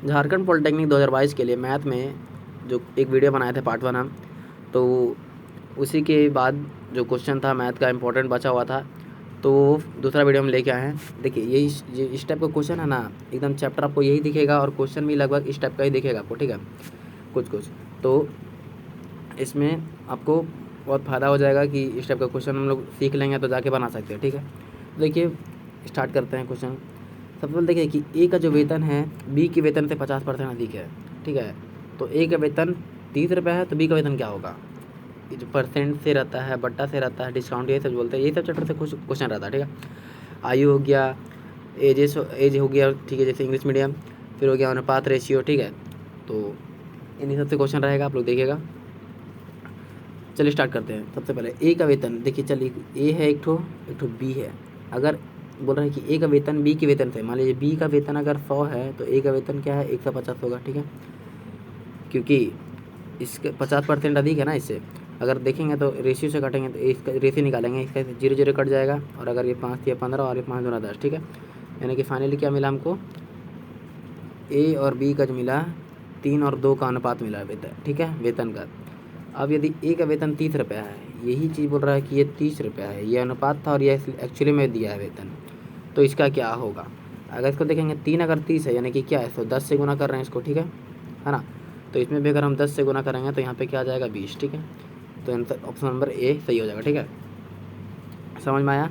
Jharkhand polytechnic 2022 के लिए math में जो एक वीडियो बनाए थे पार्ट 1 हम, तो उसी के बाद जो क्वेश्चन था मैथ का इम्पोर्टेंट बचा हुआ था, तो दूसरा वीडियो हम लेके आए हैं। देखिए यही इस टाइप का क्वेश्चन है ना, एकदम चैप्टर आपको यही दिखेगा और क्वेश्चन भी लगभग इस टाइप का ही दिखेगा आपको, ठीक है, कुछ तो इसमें आपको बहुत फ़ायदा हो जाएगा कि इस टाइप का क्वेश्चन हम लोग सीख लेंगे तो जाके बना सकते हैं, ठीक है। तो देखिए स्टार्ट करते हैं क्वेश्चन। सबसे पहले देखिए कि ए का जो वेतन है बी के वेतन से 50% अधिक है, ठीक है। तो ए का वेतन 30 रुपये है, तो बी का वेतन क्या होगा? ये जो परसेंट से रहता है, बट्टा से रहता है, डिस्काउंट, ये सब बोलते हैं, ये सब चैप्टर से कुछ क्वेश्चन रहता है, ठीक है। आयु हो गया, एज हो गया, ठीक है, जैसे इंग्लिश मीडियम, फिर हो गया अनुपात रेशियो, ठीक है। तो इन्हीं सबसे क्वेश्चन रहेगा, आप लोग देखिएगा। चलिए स्टार्ट करते हैं। सबसे पहले ए का वेतन देखिए, चलिए ए है एक ठो बी है। अगर बोल रहे हैं कि ए का वेतन बी के वेतन से, मान लीजिए बी का वेतन अगर 100 है तो ए का वेतन क्या है 150 होगा, ठीक है, क्योंकि इसके 50% अधिक है ना इससे। अगर देखेंगे तो रेशियो से काटेंगे तो इसका रेशियो निकालेंगे, इसका 0 कट जाएगा, और अगर ये 5 या 15 और ये 5 दूना 10, ठीक है। यानी कि फाइनली क्या मिला हमको, ए और बी का जो मिला 3 और 2 का अनुपात मिला वेतन, ठीक है, वेतन का। अब यदि ए का वेतन 30 रुपया है, यही चीज़ बोल रहा है कि ये 30 रुपया है, ये अनुपात था और ये एक्चुअली में दिया है वेतन, तो इसका क्या होगा? अगर इसको देखेंगे 3 अगर 30 है यानी कि क्या है, तो 10 से गुना कर रहे हैं इसको, ठीक है ना। तो इसमें भी अगर हम 10 से गुना करेंगे तो यहाँ पे क्या आ जाएगा 20, ठीक है। तो आंसर ऑप्शन नंबर ए सही हो जाएगा, ठीक है। समझ में आया?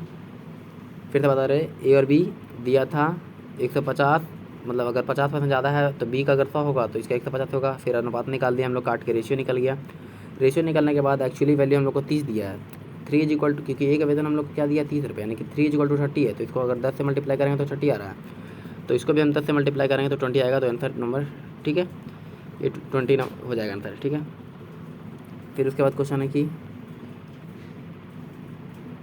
फिर से बता रहे, ए और बी दिया था 150, मतलब अगर 50% ज़्यादा है तो बी का अगर 100 होगा तो इसका 150 होगा। फिर अनुपात निकाल दिया हम लोग, काट के रेशियो निकल गया। रेशियो निकलने के बाद एक्चुअली वैल्यू हम लोग को 30 दिया है। 3 इज इक्वल टू, क्योंकि ए का वेतन हम लोग को क्या दिया 30 रुपये, यानी कि 3 इज इक्वल टू 30 है, तो इसको अगर 10 से मल्टीप्लाई करेंगे तो 30 आ रहा है, तो इसको भी हम 10 से मल्टीप्लाई करेंगे तो 20 आएगा, तो आंसर नंबर, ठीक है, ये 20 हो जाएगा आंसर, ठीक है। फिर उसके बाद क्वेश्चन है कि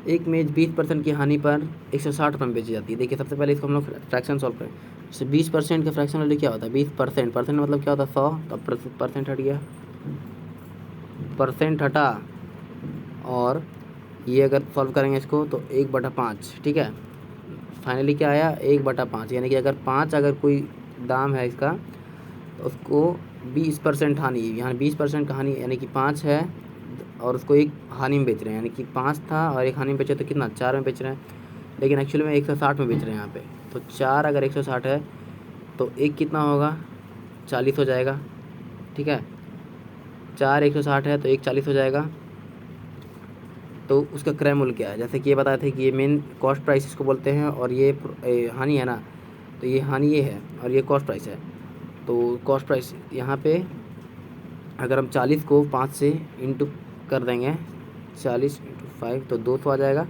एक मेज 20% की हानि पर 160 रुपये में बेची जाती है। देखिए सबसे पहले इसको हम लोग फ्रैक्शन सॉल्व करें। जैसे 20% का फ्रैक्शन वैल्यू क्या होता है, 20%, परसेंट मतलब क्या होता है 100, तो परसेंट हट गया, परसेंट हटा, और ये अगर सॉल्व करेंगे इसको तो 1/5, ठीक है। फाइनली क्या आया 1/5, यानी कि अगर 5 अगर कोई दाम है इसका तो उसको 20% हानि, यहाँ 20% का हानि यानी कि 5 है, और उसको एक हानि में बेच रहे हैं, यानी कि 5 था और एक हानि में बेचे तो कितना 4 में बेच रहे हैं, लेकिन एक्चुअली में 160 में बेच रहे हैं यहाँ पे। तो 4 अगर 160 है तो एक कितना होगा 40 हो जाएगा, ठीक है। 4 160 है तो एक 40 हो जाएगा। तो उसका क्रय मूल्य क्या है, जैसे कि ये बताए थे कि ये मेन कॉस्ट प्राइस इसको बोलते हैं, और ये हानि है ना, तो ये हानि ये है और ये कॉस्ट प्राइस है। तो कॉस्ट प्राइस यहाँ पे अगर हम 40 को 5 से इंटू कर देंगे, 40 इंटू 5 तो 200 आ जाएगा,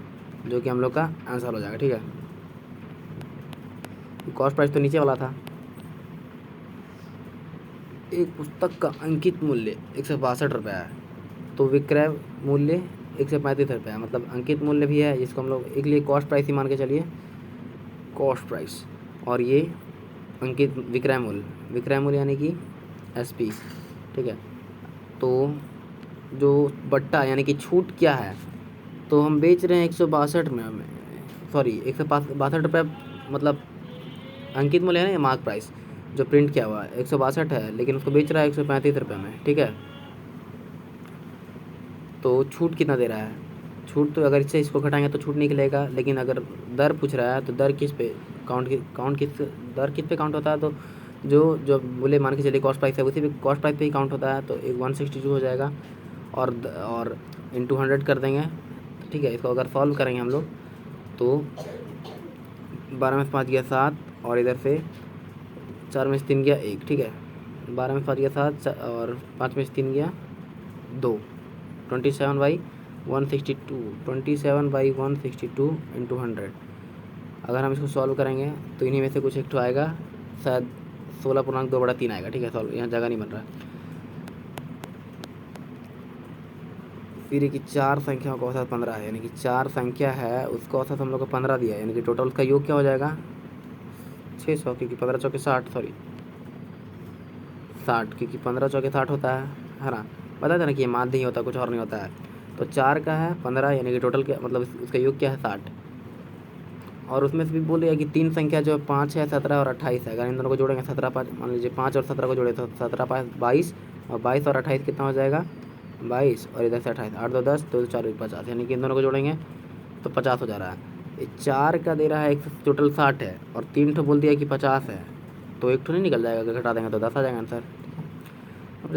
जो कि हम लोग का आंसर हो जाएगा, ठीक है। कॉस्ट प्राइस तो नीचे वाला था। एक पुस्तक का अंकित मूल्य 162 रुपये है, तो विक्रय मूल्य 135 रुपये है, मतलब अंकित मूल्य भी है, जिसको हम लोग एक लिए कॉस्ट प्राइस ही मान के चलिए, कॉस्ट प्राइस, और ये अंकित विक्रय मूल्य यानी कि एसपी, ठीक है। तो जो बट्टा यानी कि छूट क्या है, तो हम बेच रहे हैं 162 में, सॉरी 162 रुपये, मतलब अंकित मूल्य है ना, ये मार्क प्राइस जो प्रिंट किया हुआ है 162 है, लेकिन उसको बेच रहा है 135 रुपये में, ठीक है। तो छूट कितना दे रहा है, छूट तो अगर इससे इसको घटाएंगे तो छूट निकलेगा, लेकिन अगर दर पूछ रहा है तो दर किस पे दर किस पे काउंट होता है, तो जो जो बोले मान के चलिए कॉस्ट प्राइस है उसी पे कॉस्ट प्राइस पे ही काउंट होता है, तो एक 162 हो जाएगा, और इंटू 100 कर देंगे, ठीक है। इसको अगर सॉल्व करेंगे हम लोग तो 12 में से 5 गया 7, और इधर से 4 में से 3 गया 1, ठीक है। 12 में से 5 गया 7 और 5 में से 3 गया 2, 27/162 इंटू 100। अगर हम इसको सॉल्व करेंगे तो इन्हीं में से कुछ एक ठो आएगा, शायद 16.2/3 आएगा, ठीक है। सॉल्व यहाँ जगह नहीं बन रहा। फिर कि 4 संख्याओं का औसत 15 है, यानी कि 4 संख्या है उसका औसत हम लोग को 15 दिया है, यानी कि टोटल का योग क्या हो जाएगा 600, क्योंकि 15 चौके 60, सॉरी 60, क्योंकि 15 चौके 60 होता है ना। पता था ना कि ये माध्य ही होता है, कुछ और नहीं होता है। तो 4 का है 15, यानी कि टोटल क्या मतलब उसका योग क्या है 60। और उसमें से भी बोल दिया कि तीन संख्या जो है 5 है, 17 और 28 है। अगर इन दोनों को जोड़ेंगे 17 5 मान लीजिए 5 और 17 को जोड़े तो 17 5 22 और 22 और 28 कितना हो जाएगा 22 और इधर से 28 8 2 10 2 4 50 यानी कि इन दोनों को जोड़ेंगे तो 50 हो जा रहा है। ये 4 का दे रहा है एक टोटल 60 है और 3 ठो बोल दिया कि 50 है, तो एक ठो नहीं निकल जाएगा, अगर घटा देंगे तो 10 आ जाएगा आंसर। अब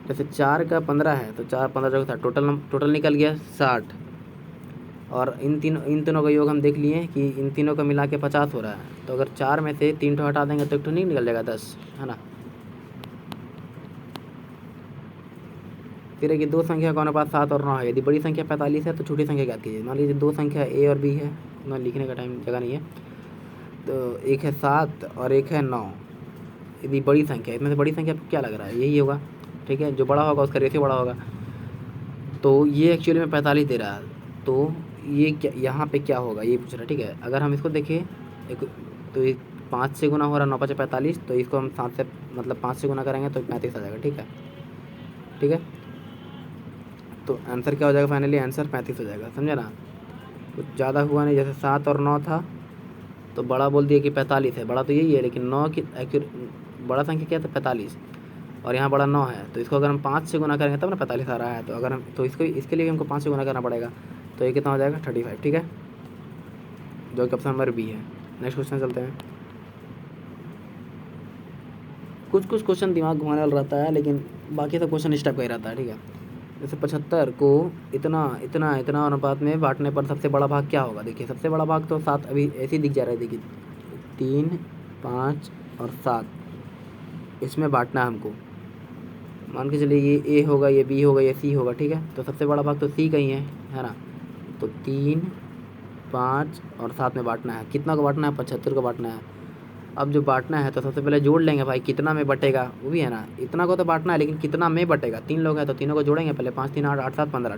जैसे 4 का 15 है तो 4 15 जो था टोटल निकल गया 60 और इन तीनों का योग हम देख लिए कि इन तीनों का मिला के 50 हो रहा है। तो अगर 4 में से 3 ठो हटा देंगे तो एक ठो नहीं निकल जाएगा 10, है ना। फिर है कि दो संख्या का अनुपात 7 और 9 है। यदि बड़ी संख्या 45 है तो छोटी संख्या ज्ञात कीजिए। मान लीजिए दो संख्या ए और बी है, उतना लिखने का टाइम जगह नहीं है, तो एक है 7 और एक है 9। यदि बड़ी संख्या, इसमें से बड़ी संख्या क्या लग रहा है, यही होगा, ठीक है। जो बड़ा होगा उसका रेशियो बड़ा होगा। तो ये एक्चुअली में 45 दे रहा है, तो ये क्या यहाँ पे क्या होगा ये पूछ रहा है, ठीक है। अगर हम इसको देखें एक तो ये 5 से गुना हो रहा है, 9 5 45, तो इसको हम 7 से मतलब 5 से गुना करेंगे तो 35 आ जाएगा, ठीक है, ठीक है। तो आंसर क्या हो जाएगा फाइनली, आंसर 35 हो जाएगा, समझे ना। कुछ ज़्यादा हुआ नहीं, जैसे 7 और 9 था तो बड़ा बोल दिया कि 45 है, बड़ा तो यही है, लेकिन 9 की एक्चुअल बड़ा संख्या क्या था 45 और यहाँ बड़ा 9 है, तो इसको अगर हम 5 से गुना करेंगे तब ना 45 आ रहा है। तो अगर हम तो इसको इसके लिए हमको 5 से गुना करना पड़ेगा, तो ये कितना हो जाएगा 35, ठीक है, जो कि ऑप्शन नंबर बी है। नेक्स्ट क्वेश्चन चलते हैं। कुछ क्वेश्चन दिमाग घुमाने वाला रहता है, लेकिन बाकी सब क्वेश्चन इस टाइप का ही रहता है, ठीक है। जैसे 75 को इतना इतना इतना अनुपात में बांटने पर सबसे बड़ा भाग क्या होगा। देखिए सबसे बड़ा भाग तो 7 अभी ऐसे ही दिख जा रहा है, देखिए 3 5 और 7 इसमें बांटना है हमको। मान के चलिए ये ए होगा, ये बी होगा, ये सी होगा, ठीक है। तो सबसे बड़ा भाग तो सी का ही है ना। तो 3 5 और 7 में बांटना है, कितना को बांटना है 75 को बांटना है। अब जो बांटना है तो सबसे पहले जोड़ लेंगे भाई, कितना में बटेगा वो भी है ना, इतना को तो बांटना है लेकिन कितना में बटेगा। 3 लोग हैं तो तीनों को जोड़ेंगे पहले, 5 3 8 8 7 15,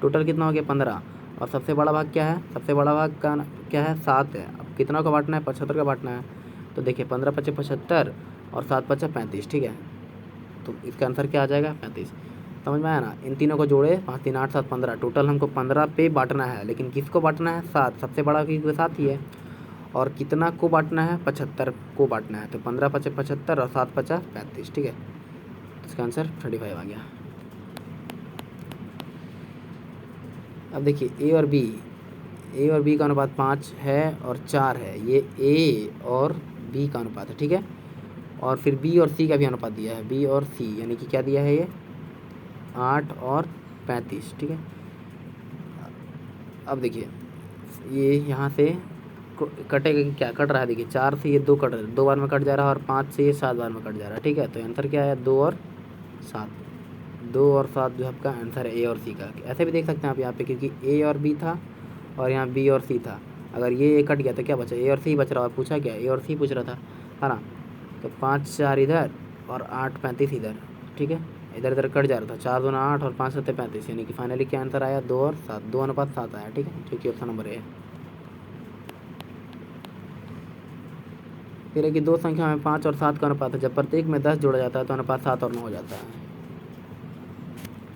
टोटल कितना हो गया 15। और सबसे बड़ा भाग क्या है, सबसे बड़ा भाग का क्या है 7 है। अब कितना को बांटना है 75 का बांटना है, तो देखिए 15 5 75 और 7 5 35, ठीक है। तो इसका आंसर क्या आ जाएगा 35, समझ में आया ना। इन तीनों को जोड़े 5 3 8 7 15, टोटल हमको 15 पे बांटना है, लेकिन किसको बांटना है 7, सबसे बड़ा क्योंकि 7 ही है। और कितना को बांटना है 75 को बांटना है, तो 15 5 75 और 7 5 35, ठीक है। इसका आंसर 35 आ गया। अब देखिए ए और बी का अनुपात 5 है और 4 है, ये ए और बी का अनुपात है, ठीक है। और फिर बी और सी का भी अनुपात दिया है, बी और सी यानी कि क्या दिया है ये 8 और 35, ठीक है। अब देखिए ये यहाँ से कटेगा कि क्या कट रहा है, देखिए 4 से ये 2 कट रहा है, 2 बार में कट जा रहा है, और 5 से ये 7 बार में कट जा रहा है, ठीक है। तो आंसर क्या है 2 और 7 जो आपका आंसर है ए और सी का। ऐसे भी देख सकते हैं आप यहाँ पे, क्योंकि ए और बी था और यहाँ बी और सी था। अगर ये ए कट गया तो क्या बचा, ए और सी बच रहा है। पूछा क्या, ए और सी पूछ रहा था, है ना। तो 5 4 इधर और 8 35 इधर, ठीक है। इधर इधर कट जा रहा था, 4 2 8 और 5 7 35, यानी कि फाइनली क्या आंसर आया 2 और 7, 2 अनुपात 7 आया, ठीक है, जो कि ऑप्शन नंबर ए है। फिर है कि दो संख्या में 5 और 7 का अनुपात है, जब प्रत्येक में 10 जोड़ा जाता है तो अनुपात 7 और 9 हो जाता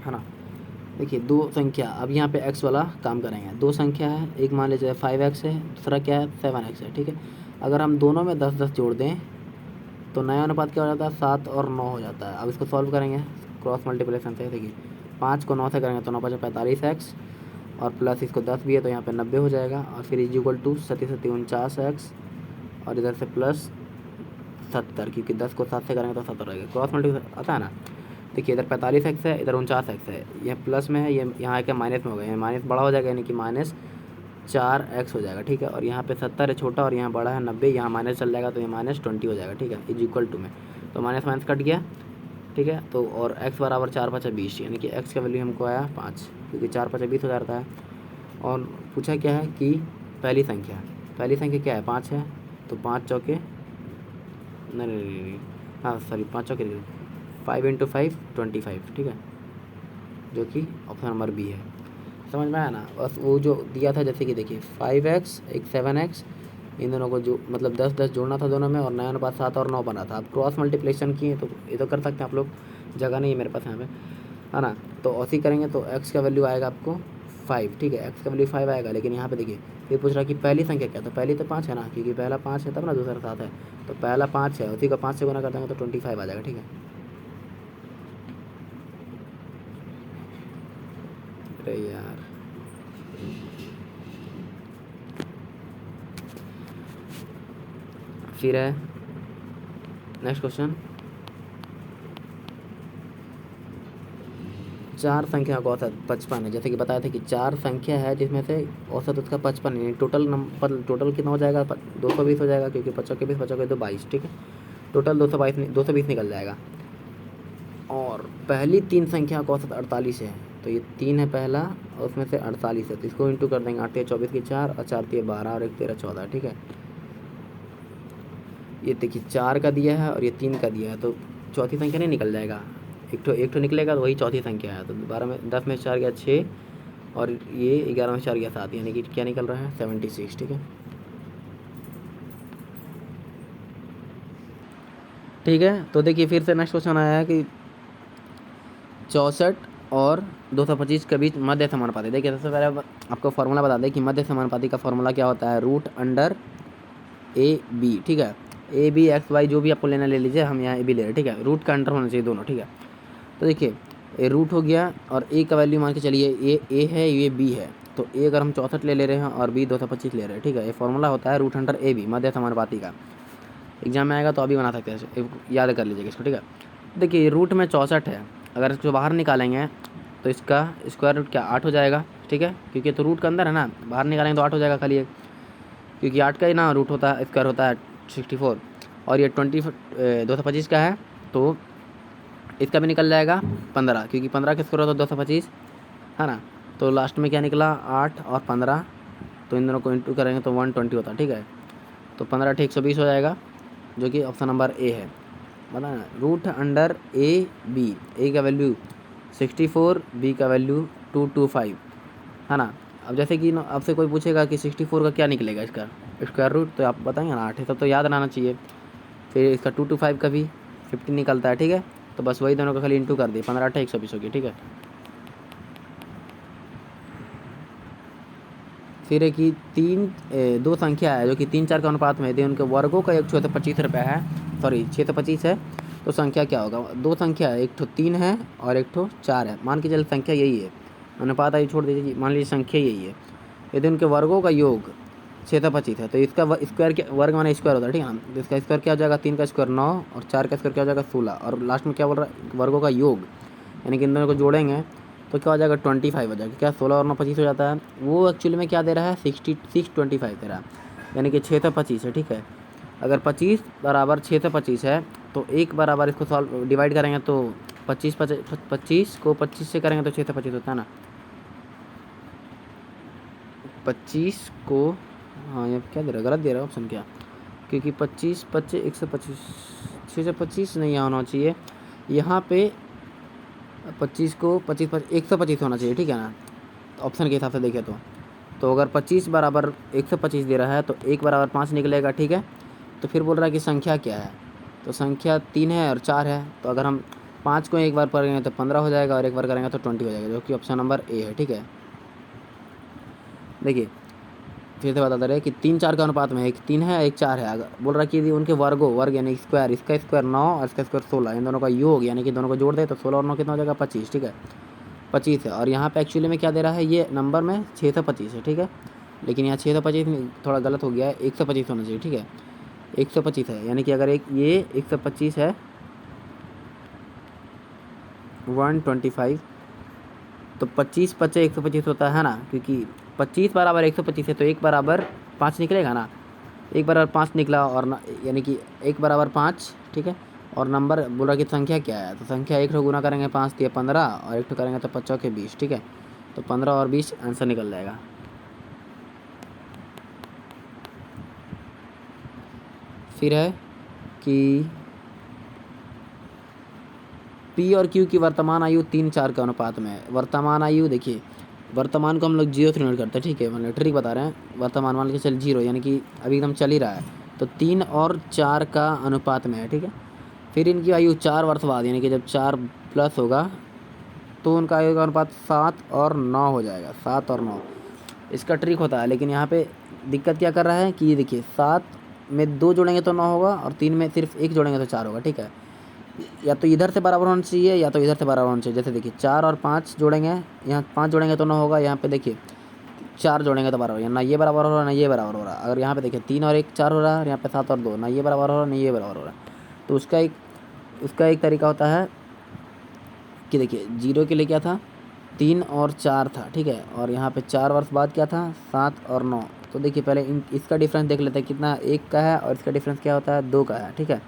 है ना। देखिए दो संख्या, अब यहाँ पे x वाला काम करेंगे। दो संख्या है, एक मान लीजिए 5x है, दूसरा क्या है 7x है, ठीक है। अगर हम दोनों में 10 10 जोड़ दें तो नया अनुपात क्या हो जाता है 7 और 9 हो जाता है। अब इसको सॉल्व करेंगे क्रॉस मल्टीप्लिकेशन से। देखिए 5 को 9 से करेंगे तो 9 5 45x और प्लस इसको 10 भी है तो यहाँ पे 90 हो जाएगा, और फिर इज इक्वल टू 7 7 49x और इधर से प्लस 70, क्योंकि 10 को 7 से करेंगे तो 70 रहेगा। क्रॉस मल्टीप्लिकेशन आता है ना। देखिए इधर 45x है, इधर 49x है, यह प्लस में है, ये यहाँ आके माइनस में हो गया, ये माइनस बड़ा हो जाएगा यानी कि -4x हो जाएगा, ठीक है। और यहाँ पे 70 है छोटा और यहाँ बड़ा है 90, यहाँ माइनस चल जाएगा तो ये -20 हो जाएगा, ठीक है, इज इक्वल टू में। तो माइनस माइनस कट गया, ठीक है। तो और x बराबर 4 5 20, यानी कि x का वैल्यू हमको आया 5, क्योंकि 4 5 20 हो जाता है। और पूछा क्या है कि पहली संख्या क्या है 5 है, तो 5 चौके नहीं, हाँ सॉरी 5 चौके 5 × 5 25, ठीक है, जो कि ऑप्शन नंबर बी है। समझ में आया ना। बस वो जो दिया था, जैसे कि देखिए 5x एक 7x, इन दोनों को जो मतलब 10 10 जोड़ना था दोनों में, और नया अनुपात 7 और 9 बना था। अब क्रॉस मल्टीप्लिकेशन किए तो ये तो कर सकते हैं आप लोग, जगह नहीं है मेरे पास यहाँ पे, है ना। तो ऐसे ही करेंगे तो x का वैल्यू आएगा आपको 5, ठीक है, x का वैल्यू 5 आएगा। लेकिन यहाँ पे देखिए फिर पूछ रहा है कि पहली संख्या क्या है, तो पहली तो 5 है ना, क्योंकि पहला 5 है तब ना दूसरा 7 है, तो पहला 5 है, उसी का 5 से गुना कर देंगे तो 25 आ जाएगा, ठीक है। अरे यार फिर है नेक्स्ट क्वेश्चन, 4 संख्या का औसत 55 है। जैसे कि बताया था कि 4 संख्या है जिसमें से औसत उसका 55 है, टोटल नंबर टोटल कितना हो जाएगा, 220 हो जाएगा, क्योंकि 55 के 20 55 के 2 22, ठीक है, टोटल 220 निकल जाएगा। और पहली 3 संख्या का औसत 48 है, तो ये 3 है पहला और उसमें से 48 है, तो इसको इंटू कर देंगे, 8 24 की 4 और 4 12 और 1 13 14, ठीक है। ये देखिए 4 का दिया है और ये 3 का दिया है, तो चौथी संख्या नहीं निकल जाएगा, एक ठो निकलेगा, तो वही चौथी संख्या है। तो 12 में 10 में 4 गया 6 और ये 11 में 4 गया 7, यानी कि क्या निकल रहा है 76, ठीक है। ठीक है, तो देखिए फिर से नेक्स्ट क्वेश्चन आया है कि 64 और 225 के बीच मध्य समानुपाती। देखिए सबसे पहले आपको फॉर्मूला बता दें कि मध्य समानुपाती का फॉर्मूला क्या होता है, रूट अंडर ए बी, ठीक है, ए बी एक्स वाई जो भी आपको लेना ले लीजिए, हम यहाँ ए बी ले रहे हैं, ठीक है, रूट का अंडर होना चाहिए दोनों, ठीक है। तो देखिए ए रूट हो गया और ए का वैल्यू मान के चलिए ए है, ये बी है, तो ए अगर हम 64 ले रहे हैं और बी 225 ले रहे हैं, ठीक है, ये फॉर्मूला होता है रूट अंडर ए बी मध्य समानुपाती का। एग्जाम में आएगा तो अभी बना सकते हैं, याद कर लीजिएगा इसको, ठीक है। देखिए रूट में 64 है, अगर इसको बाहर निकालेंगे तो इसका स्क्वायर रूट क्या 8 हो जाएगा, ठीक है, क्योंकि तो रूट के अंदर है ना, बाहर निकालेंगे तो 8 हो जाएगा खाली एक, क्योंकि 8 का ही ना रूट होता है, स्क्वायर होता है 64, और ये 225 का है, तो इसका भी निकल जाएगा 15, क्योंकि 15 का स्क्वायर होता है 225, है ना। तो लास्ट में क्या निकला 8 और 15, तो इन दोनों को इंटू करेंगे तो 120 होता है, ठीक है। तो 15 × 120 हो जाएगा, जो कि ऑप्शन नंबर ए है, बता ना, रूट अंडर ए बी, ए का वैल्यू 64, बी का वैल्यू 225, है ना। अब जैसे कि आपसे कोई पूछेगा कि 64 का क्या निकलेगा इसका स्क्वायर रूट, तो आप बताएंगे ना 8 है, सब तो याद रहना चाहिए। फिर इसका 225 का भी 50 निकलता है, ठीक है, तो बस वही दोनों का खाली इंटू कर दिए, 15 × 120 होगी, ठीक है। फिर है कि 2 संख्या है जो कि 3 4 के अनुपात में यदि उनके वर्गों का एक 625 रुपये है, सॉरी 625 है, तो संख्या क्या होगा। 2 संख्या है, एक ठो 3 है और एक ठो 4 है, मान के चलिए संख्या यही है, अनुपात आई छोड़ दीजिए, मान लीजिए संख्या यही है, यदि उनके वर्गों का योग 625 है, तो इसका स्क्वायर क्या, वर्ग माने स्क्वायर होता है, ठीक है ना, तो इसका स्क्वायर क्या हो जाएगा, 3 का स्क्वायर 9 और 4 का स्क्वायर क्या हो जाएगा 16, और लास्ट में क्या बोल रहा है वर्गों का योग, यानी कि इन दोनों को जोड़ेंगे तो क्या हो जाएगा 25 हो जाएगा, क्या 16 और 9 25 हो जाता है। वो एक्चुअली में क्या दे रहा है 625 दे रहा है, यानी कि 625 है, ठीक है। अगर 25 बराबर 625 है तो एक बराबर इसको सॉल्व डिवाइड करेंगे तो 25 को 25 से करेंगे तो 625 होता है ना, 25 को, हाँ ये क्या दे रहा है, गलत दे रहा है ऑप्शन क्या, क्योंकि 25 125 625 नहीं होना चाहिए, यहाँ पे 25 को 25 125 होना चाहिए, ठीक है ना, ऑप्शन के हिसाब से देखें तो अगर 25 बराबर 125 दे रहा है तो 1 बराबर 5 निकलेगा, ठीक है। तो फिर बोल रहा है कि संख्या क्या है, तो संख्या 3 है और 4 है, तो अगर हम 5 को एक बार करेंगे तो 15 हो जाएगा और एक बार करेंगे तो 20 हो जाएगा, जो कि ऑप्शन नंबर ए है, ठीक है। देखिए फिर से बताते रहे कि 3 4 का अनुपात में एक 3 है एक 4 है, अगर बोल रहा है कि उनके वर्ग यानी स्क्वायर, इसका स्क्वायर 9 और इसका स्क्वायर 16, इन दोनों का योग यानी कि दोनों को जोड़ दे तो 16 और 9 कितना हो जाएगा 25, ठीक है, 25 है। और यहाँ पे एक्चुअली में क्या दे रहा है, ये नंबर में 625 है, ठीक है, लेकिन यहाँ 625 थोड़ा गलत हो गया है, 125 होना चाहिए, ठीक है, 125 है, यानी कि अगर एक ये 125 है 125, तो 25 × 125 होता है ना, क्योंकि 25 बराबर 125 है तो 1 बराबर 5 निकलेगा ना, 1 बराबर 5 निकला, और यानी कि 1 बराबर 5, ठीक है, और नंबर बोल रहा कि संख्या क्या है, तो संख्या एक ठो गुना करेंगे 5 × 15 और एक ठो करेंगे तो 5 × 20, ठीक है, तो 15 और 20 आंसर निकल जाएगा। फिर है कि पी और क्यू की वर्तमान आयु 3 4 के अनुपात में है। वर्तमान आयु देखिए, वर्तमान को हम लोग 0 से नोट करते हैं, ठीक है, मतलब ट्रिक बता रहे हैं, वर्तमान मान के चल 0 यानी कि अभी एकदम चल ही रहा है, तो 3 और 4 का अनुपात में है, ठीक है। फिर इनकी आयु 4 वर्ष बाद, यानी कि जब 4 प्लस होगा तो उनका आयु का अनुपात 7 और 9 हो जाएगा, 7 और 9। इसका ट्रिक होता है, लेकिन यहाँ पे दिक्कत क्या कर रहा है कि ये देखिए 7 में 2 जोड़ेंगे तो 9 होगा और 3 में सिर्फ 1 जोड़ेंगे तो 4 होगा, ठीक है। या तो इधर से बराबर होना चाहिए या तो इधर से बराबर होना चाहिए। जैसे देखिए 4 और 5 जोड़ेंगे, यहाँ 5 जोड़ेंगे तो 9 होगा, यहाँ पे देखिए 4 जोड़ेंगे तो बराबर, ना ये बराबर हो रहा है ना ये बराबर हो रहा है। अगर यहाँ पे देखिए 3 और 1 4 हो रहा है और यहाँ पे 7 और 2, ना ये बराबर हो रहा है ना ये बराबर हो रहा है। तो उसका एक तरीका होता है कि देखिए 0 के लिए क्या था, 3 और 4 था, ठीक है। और यहाँ पे 4 वर्ष बाद क्या था, 7 और 9। तो देखिए पहले इसका डिफरेंस देख लेते हैं कितना, 1 का है और इसका डिफरेंस क्या होता है, 2 का है, ठीक है।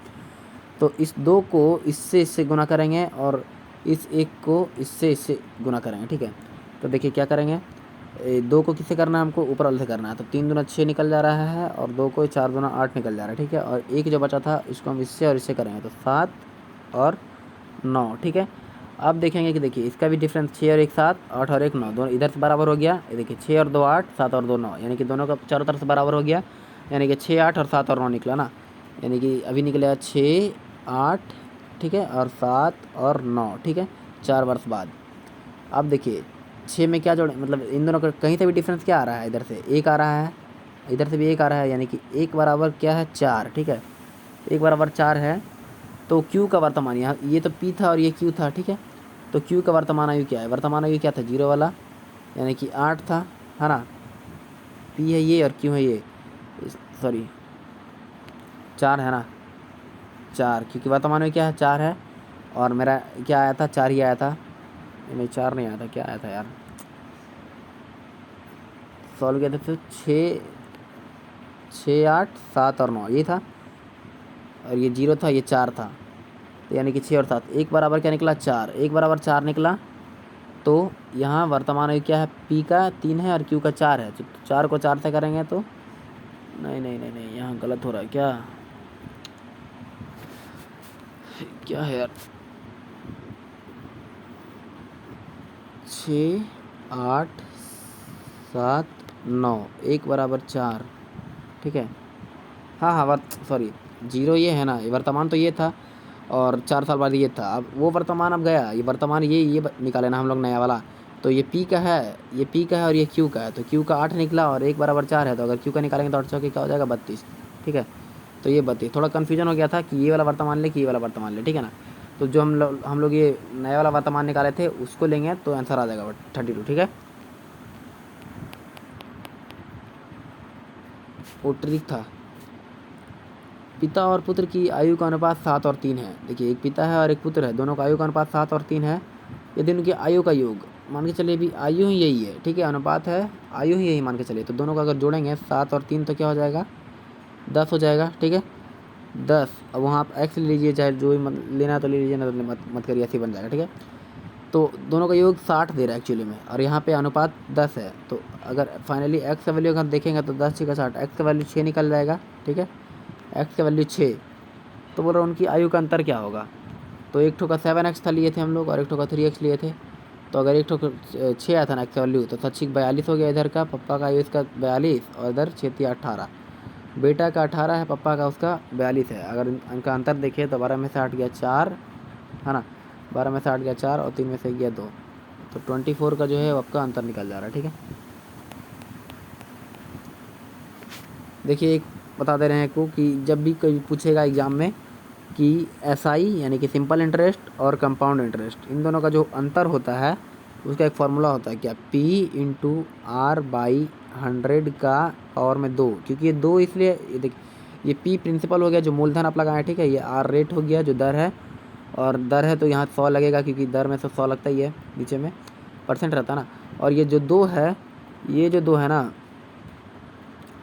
तो इस 2 को इससे गुना करेंगे और इस 1 को इससे गुना करेंगे, ठीक है। तो देखिए क्या करेंगे, 2 को किससे करना है, हमको ऊपर वाले से करना है। तो 3 दूना 6 निकल जा रहा है और 2 को 4 दूना 8 निकल जा रहा है, ठीक है। और 1 जो बचा था इसको हम इससे और इससे करेंगे तो 7 और 9, ठीक है। अब देखेंगे कि देखिए इसका भी डिफरेंस 6 और 1 7, 8 और 1 9, दोनों इधर से बराबर हो गया। ये देखिए 6 और 2 8, 7 और 2 9, यानी कि दोनों का चारों तरफ से बराबर हो गया, यानी कि 6 8 और 7 और 9 निकला ना। यानी कि अभी निकलेगा 6 8, ठीक है, और 7 और 9, ठीक है, 4 वर्ष बाद। अब देखिए 6 में क्या जोड़े, मतलब इन दोनों का कहीं से भी डिफरेंस क्या आ रहा है, इधर से 1 आ रहा है, इधर से भी 1 आ रहा है, यानी कि 1 बराबर क्या है, 4, ठीक है। 1 बराबर 4 है। तो Q का वर्तमान, यहाँ ये तो P था और ये Q था, ठीक है। तो Q का वर्तमान आयु क्या है, वर्तमान आयु क्या था, 0 वाला, यानी कि 8 था, है ना। P है ये और Q है ये, सॉरी 4 है ना, 4, क्योंकि वर्तमान में क्या है, 4 है। और मेरा क्या आया था, 4 ही आया था, नहीं 4 नहीं आया था, क्या आया था यार, सॉल्व किया था तो 6 8 7 और 9 ये था, और ये 0 था, ये 4 था। तो यानी कि 6 और 7, 1 बराबर क्या निकला, 4, 1 बराबर 4 निकला। तो यहाँ वर्तमान आयु क्या है, P का 3 है और Q का 4 है। तो 4 को 4 से करेंगे तो नहीं नहीं नहीं नहीं, यहाँ गलत हो रहा है, क्या है यार, 6 8 7 9, 1 बराबर 4, ठीक है। हाँ सॉरी 0 ये है ना, ये वर्तमान तो ये था और 4 साल बाद ये था। अब वो वर्तमान अब गया, ये वर्तमान ये निकाले ना हम लोग नया वाला। तो ये P का है, ये P का है और ये Q का है। तो Q का 8 निकला और 1 बराबर 4 है, तो अगर Q का निकालेंगे तो 8 चौके क्या हो जाएगा, 32, ठीक है। तो ये 32, थोड़ा कन्फ्यूजन हो गया था कि ये वाला वर्तमान ले कि ये वाला वर्तमान ले, ठीक है ना। तो जो हम लोग ये नया वाला वर्तमान निकाले थे उसको लेंगे तो आंसर आ जाएगा 32, ठीक है। वो ट्रिक था। पिता और पुत्र की आयु का अनुपात 7 और 3 है। देखिए एक पिता है और एक पुत्र है, दोनों का आयु का अनुपात 7 और 3 है। यदि उनकी आयु का योग, मान के चलिए भी आयु ही यही है, ठीक है, अनुपात है, आयु ही यही मान के चलिए, तो दोनों का अगर जोड़ेंगे 7 और 3 तो क्या हो जाएगा, 10 हो जाएगा, ठीक है, 10। अब वहाँ आप एक्स ले लीजिए, चाहे जो भी लेना है तो ले लीजिए, ना तो मत करिए, ऐसे ही बन जाएगा, ठीक है। तो दोनों का योग 60 दे रहा है एक्चुअली में, और यहाँ पे अनुपात 10 है। तो अगर फाइनली एक्स का वैल्यू अगर देखेंगे तो 10 6 60, एक्स का वैल्यू 6 निकल जाएगा, ठीक है, एक्स का वैल्यू 6। तो बोल रहा हूँ उनकी आयु का अंतर क्या होगा। तो एक ठो का 7x था लिए थे हम लोग और एक ठो का 3x लिए थे। तो अगर एक ठो 6 आया था ना एक्स का वैल्यू, तो 7 42 हो गया इधर का, पप्पा का आयु इसका 42 और इधर 6 18, बेटा का 18 है, पप्पा का उसका 42 है। अगर इनका अंतर देखिए तो 12 में से 8 गया 4, है ना, 12 में से 8 गया 4 और 3 में से गया 2, तो 24 का जो है आपका अंतर निकल जा रहा है, ठीक है। देखिए एक बता दे रहे हैं को कि जब भी कोई पूछेगा एग्ज़ाम में कि SI यानी कि सिंपल इंटरेस्ट और कंपाउंड इंटरेस्ट, इन दोनों का जो अंतर होता है उसका एक फार्मूला होता है क्या, P इंटू R/100 का पावर में 2, क्योंकि ये 2 इसलिए, ये देख ये P प्रिंसिपल हो गया जो मूलधन आप लगाए, ठीक है, ये R रेट हो गया जो दर है, और दर है तो यहाँ 100 लगेगा क्योंकि दर में से 100 लगता ही है, नीचे में परसेंट रहता है ना। और ये जो 2 है, ये जो 2 है ना,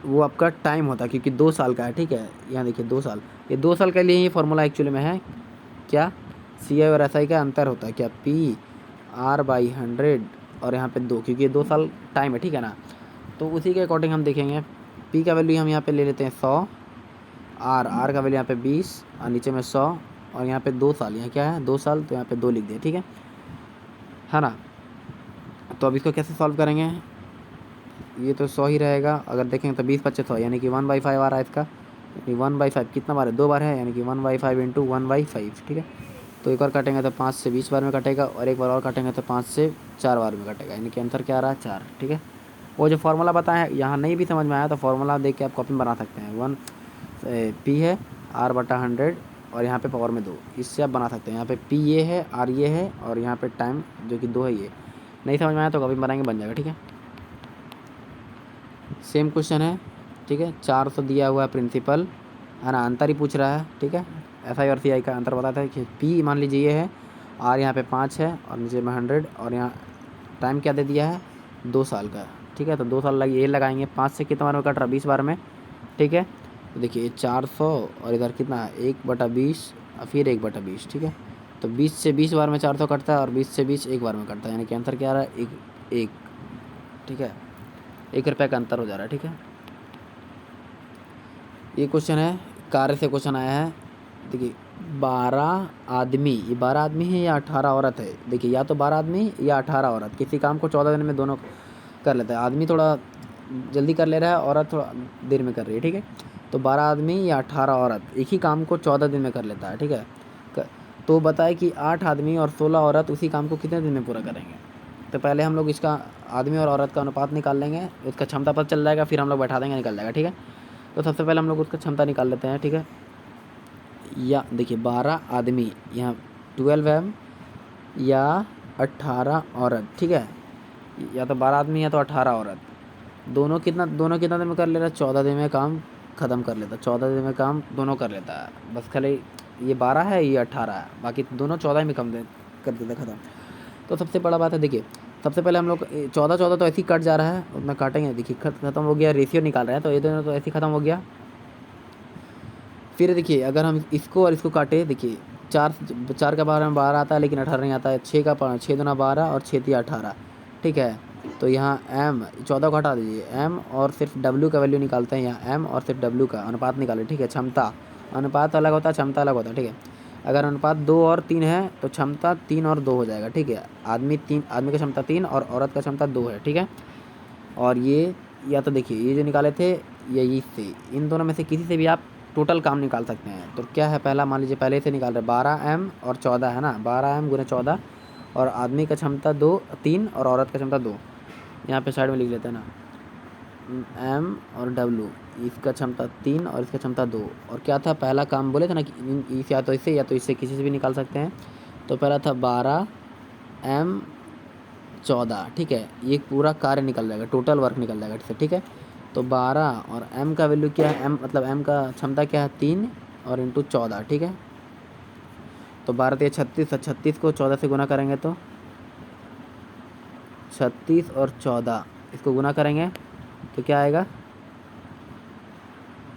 वो आपका टाइम होता है क्योंकि 2 साल का है, ठीक है। यहाँ देखिए 2 साल, ये 2 साल के लिए ही फार्मूला एक्चुअली में है क्या, CI और SI का अंतर होता है क्या, PR/100 और यहाँ पे 2, क्योंकि ये 2 साल टाइम है, ठीक है ना। तो उसी के अकॉर्डिंग हम देखेंगे, P का वैल्यू हम यहाँ पे ले लेते हैं 100, R का वैल्यू यहाँ पे 20 और नीचे में 100, और यहाँ पे 2 साल, यहाँ क्या है 2 साल, तो यहाँ पे 2 लिख दिए, ठीक है ना। तो अब इसको कैसे सॉल्व करेंगे, ये तो 100 ही रहेगा, अगर देखेंगे तो 20 25 100, यानी कि 1/5 आ रहा है इसका, यानी 1/5 कितना बार है, 2 बार है, यानी कि 1/5 इंटू 1/5, ठीक है। तो एक और काटेंगे तो 5 से 20 बार में कटेगा, और एक बार और काटेंगे तो 5 से 4 बार में कटेगा, यानी कि आंसर क्या आ रहा है 4। ठीक है, वो जो फार्मूला बताया है यहाँ नहीं भी समझ में आया तो फार्मूला देख के आप कॉपी में बना सकते हैं। 1 P है R/100 और यहाँ पे पावर में 2, इससे आप बना सकते हैं। यहाँ पे P ये है, R ये है, और यहाँ पे टाइम जो कि 2 है ये। नहीं समझ में आया तो कॉपी में बनाएंगे, बन जाएगा। ठीक है, सेम क्वेश्चन है। ठीक है, 400 दिया हुआ है प्रिंसिपल है ना, अंतर ही पूछ रहा है। ठीक है, SI और CI का अंतर बताता है कि P मान लीजिए ये है, R यहाँ पे 5 है और नीचे में 100, और यहाँ टाइम क्या दे दिया है 2 साल का। ठीक है, तो 2 साल ये लगाएंगे, 5 से कितना बार में कट रहा है 20 बार में। ठीक है, तो देखिए 400 और इधर कितना है 1/20 और फिर 1/20। ठीक है, तो 20 से 20 बार में 400 कटता है और 20 से 20 एक बार में कटता है, यानी कि आंसर क्या आ रहा है 1। ठीक है, 1 रुपये का अंतर हो जा रहा है। ठीक है, ये क्वेश्चन है, कार्य से क्वेश्चन आया है। देखिए 12 आदमी, ये 12 आदमी है या 18 औरत है। देखिए या तो 12 आदमी या 18 औरत, किसी काम को 14 दिन में दोनों कर लेता है। आदमी थोड़ा जल्दी कर ले रहा है, औरत थोड़ा देर में कर रही है। ठीक है, तो 12 आदमी या 18 औरत एक ही काम को 14 दिन में कर लेता है। ठीक है, तो बताए कि 8 आदमी और 16 औरत उसी काम को कितने दिन में पूरा करेंगे। तो पहले हम लोग इसका आदमी और औरत का अनुपात निकाल लेंगे, उसका क्षमता पता चल जाएगा, फिर हम लोग बैठा देंगे, निकल जाएगा। ठीक है, तो सबसे पहले हम लोग उसका क्षमता निकाल लेते हैं। ठीक है, या देखिए 12 आदमी यहाँ 12M या 18 औरत। ठीक है, या तो 12 आदमी या तो 18 औरत, दोनों कितना दिन में कर ले रहा है 14 दिन में काम ख़त्म कर लेता है। 14 दिन में काम दोनों कर लेता है, बस खाली ये 12 है ये 18 है, बाकी दोनों 14 में कम कर देता है ख़त्म। तो सबसे बड़ा बात है, देखिए सबसे पहले हम लोग 14 तो ऐसे ही कट जा रहा है, उतना काटेंगे। देखिए ख़त्म हो गया, रेशियो निकाल रहे हैं तो ये दोनों तो ऐसे ही ख़त्म हो गया। फिर देखिए अगर हम इसको और इसको काटे, देखिए 4 का 12 में 12 आता है लेकिन 18 नहीं आता है। 6 का 6 दूना 12 और 6 3 18। ठीक है, तो यहाँ M 14 को हटा दीजिए, M और सिर्फ W का वैल्यू निकालते हैं। यहाँ M और सिर्फ W का अनुपात निकालें। ठीक है, क्षमता अनुपात अलग होता है, क्षमता अलग होता है। ठीक है, अगर अनुपात 2 और 3 है तो क्षमता 3 और 2 हो जाएगा। ठीक है, आदमी का क्षमता 3 और औरत का क्षमता 2 है। ठीक है, और ये या तो देखिए ये जो निकाले थे ये इससे, इन दोनों में से किसी से भी आप टोटल काम निकाल सकते हैं। तो क्या है, पहला मान लीजिए पहले से निकाल रहे 12M और 14 है ना, 12M गुने 14, और आदमी का क्षमता 3 और औरत का क्षमता 2। यहाँ पे साइड में लिख लेते हैं ना, M और W, इसका क्षमता 3 और इसका क्षमता 2। और क्या था पहला काम बोले थे ना कि या तो इससे किसी से भी निकाल सकते हैं। तो पहला था 12M 14। ठीक है, ये पूरा कार्य निकल जाएगा, टोटल वर्क निकल जाएगा इससे। ठीक है, तो 12 और M का वैल्यू क्या है, M मतलब M का क्षमता क्या है 3 और इंटू 14। ठीक है, तो 12 3 36, 36 को 14 से गुना करेंगे तो 36 और 14 इसको गुना करेंगे तो क्या आएगा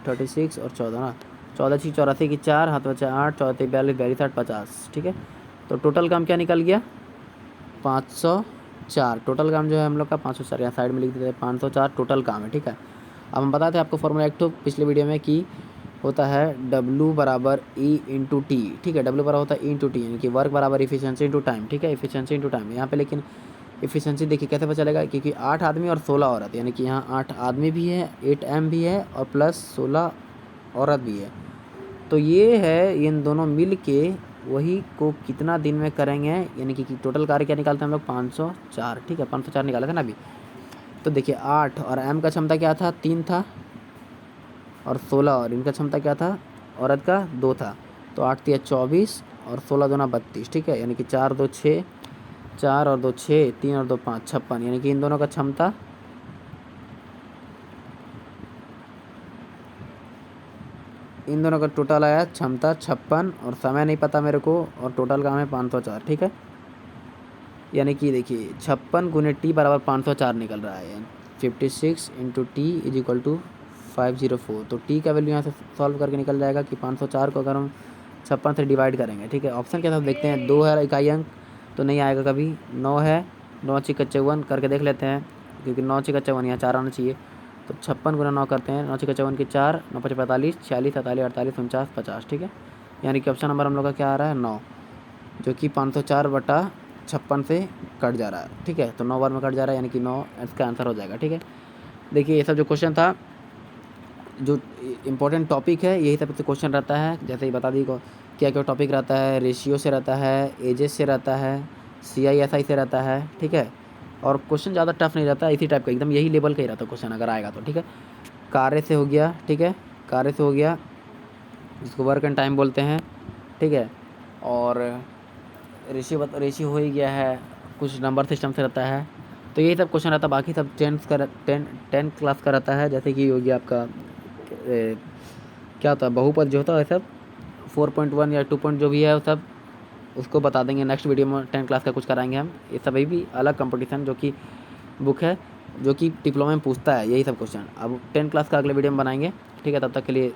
36 और 14 ना, 14 6 84 की 4 हाथ बचा 8, 14 42 42 8 50। ठीक है, तो टोटल काम क्या निकल गया 504। टोटल काम जो है हम लोग का 504, यहाँ साइड में लिख देते हैं 504 टोटल काम है। ठीक है, अब हम बताते हैं आपको फॉर्मूला एक तो पिछले वीडियो में कि होता है W बराबर E इंटू टी। ठीक है, W बराबर होता है E इंटू टी, यानी कि वर्क बराबर इफिशियंसी इंटू टाइम। ठीक है, इफिशियंसी इंटू टाइम यहाँ पे, लेकिन इफिशियंसी देखिए कैसे पता चलेगा, क्योंकि 8 आदमी और 16 औरत, यानी कि यहाँ 8 आदमी भी है, 8M भी है और प्लस 16 औरत भी है। तो ये है इन दोनों मिल के वही को कितना दिन में करेंगे, यानी कि टोटल कार्य क्या निकालते हैं हम लोग 504। ठीक है, 504 निकाले थे ना अभी। तो देखिए 8 और M का क्षमता क्या था 3 था, और 16 और इनका क्षमता क्या था औरत का 2 था। तो 8 3 24 और 16 दूना 32। ठीक है, यानी कि 4 2 6, 4 और 2 6, 3 और 2 5 56, यानी कि इन दोनों का क्षमता इन दोनों का टोटल आया क्षमता 56, और समय नहीं पता मेरे को, और टोटल काम है 504। ठीक है, यानी कि देखिए 56 गुने T बराबर 504 निकल रहा है, 56 into T is equal to 504। तो T का वैल्यू यहाँ से सॉल्व करके निकल जाएगा कि 504 को अगर हम 56 से डिवाइड करेंगे। ठीक है, ऑप्शन के साथ देखते हैं, 2 है इकाई अंक तो नहीं आएगा कभी, 9 है, 9 6 54 करके देख लेते हैं, क्योंकि 9 6 54 यहाँ 4 आना चाहिए। तो 56 गुना 9 करते हैं, 9 6 54 की 4, 9 5 45, 46 47 48 49 50। ठीक है, यानी कि ऑप्शन नंबर हम लोग का क्या आ रहा है 9, जो कि 504/56 से कट जा रहा है। ठीक है, तो 9 बार में कट जा रहा है, यानी कि 9 इसका आंसर हो जाएगा। ठीक है, देखिए ये सब जो क्वेश्चन था जो इम्पोर्टेंट टॉपिक है यही सब क्वेश्चन रहता है। जैसे ही बता दी क्या क्या टॉपिक रहता है, रेशियो से रहता है, एजेस से रहता है, CISI से रहता है, ठीक है। और क्वेश्चन ज़्यादा टफ नहीं रहता, इसी टाइप का एकदम यही लेवल का ही रहता क्वेश्चन अगर आएगा तो, ठीक है। कार्य से हो गया, ठीक है, कार्य से हो गया जिसको वर्क एंड टाइम बोलते हैं, ठीक है। और रेशियो हो ही गया है, कुछ नंबर सिस्टम से रहता है, तो यही सब क्वेश्चन रहता है। बाकी सब 10 क्लास का रहता है। जैसे कि हो गया आपका क्या होता है बहुपद जो होता है सब 4.1 या 2 जो भी है वो सब उसको बता देंगे नेक्स्ट वीडियो में। 10 क्लास का कुछ कराएंगे हम, ये सब भी अलग कंपटीशन जो कि बुक है जो कि डिप्लोमा में पूछता है यही सब क्वेश्चन। अब 10 क्लास का अगले वीडियो में बनाएंगे, ठीक है। तब तक के लिए